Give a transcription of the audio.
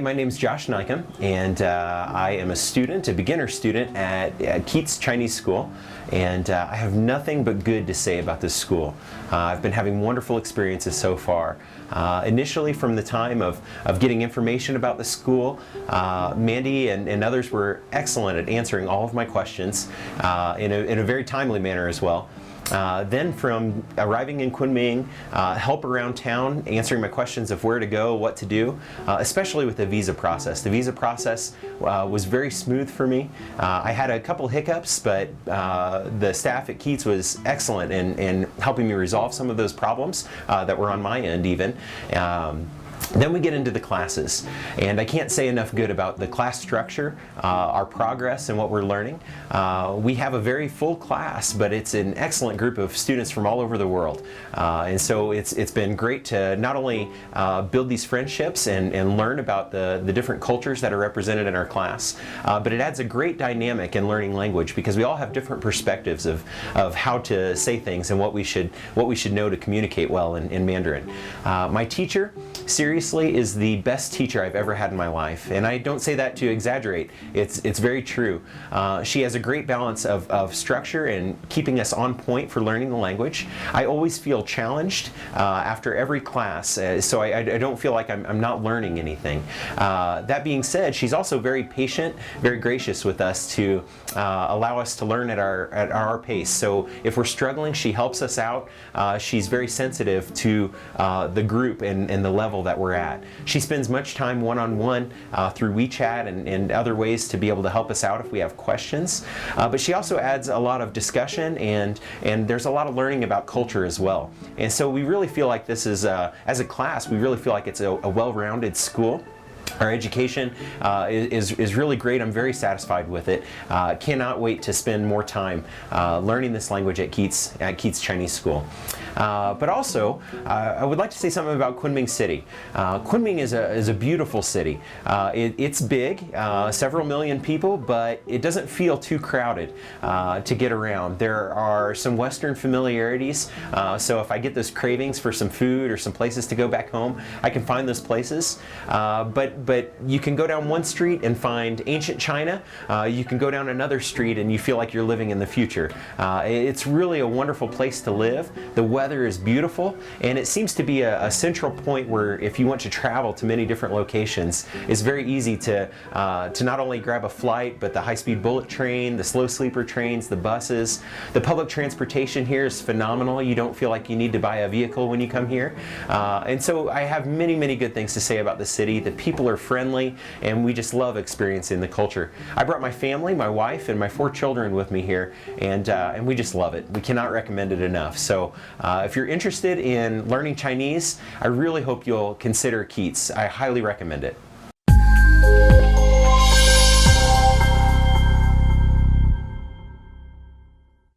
my name is Josh Nykum, and I am a student, a beginner student at Keats Chinese School, and I have nothing but good to say about this school. I've been having wonderful experiences so far. Initially, from the time of getting information about the school, Mandy and others were excellent at answering all of my questions in a very timely manner as well. Then from arriving in Kunming, help around town, answering my questions of where to go, what to do, especially with the visa process. The visa process was very smooth for me. I had a couple hiccups, but the staff at Keats was excellent in helping me resolve some of those problems that were on my end even. Then we get into the classes, and I can't say enough good about the class structure, our progress and what we're learning. We have a very full class, but it's an excellent group of students from all over the world. And so it's been great to not only build these friendships and learn about the different cultures that are represented in our class, but it adds a great dynamic in learning language because we all have different perspectives of how to say things and what we should know to communicate well in Mandarin. My teacher, seriously, is the best teacher I've ever had in my life, and I don't say that to exaggerate. It's very true. She has a great balance of structure and keeping us on point for learning the language. I always feel challenged after every class, so I don't feel like I'm not learning anything. That being said, she's also very patient, very gracious with us to allow us to learn at our pace. So if we're struggling, she helps us out. She's very sensitive to the group and the level that we're at. She spends much time one-on-one through WeChat and other ways to be able to help us out if we have questions. But she also adds a lot of discussion and there's a lot of learning about culture as well. And so we really feel like this is, as a class, we really feel like it's a well-rounded school. Our education is really great. I'm very satisfied with it. Cannot wait to spend more time learning this language at Keats Chinese School. But also, I would like to say something about Kunming City. Kunming is a beautiful city. It's big, several million people, but it doesn't feel too crowded to get around. There are some Western familiarities, so if I get those cravings for some food or some places to go back home, I can find those places. But you can go down one street and find ancient China. You can go down another street and you feel like you're living in the future. It's really a wonderful place to live. The weather is beautiful, and it seems to be a central point where if you want to travel to many different locations, it's very easy to not only grab a flight, but the high-speed bullet train, the slow sleeper trains, the buses. The public transportation here is phenomenal. You don't feel like you need to buy a vehicle when you come here. And so I have many, many good things to say about the city. The people are friendly, and we just love experiencing the culture. I brought my family, my wife, and my 4 children with me here, and we just love it. We cannot recommend it enough. So if you're interested in learning Chinese, I really hope you'll consider Keats. I highly recommend it.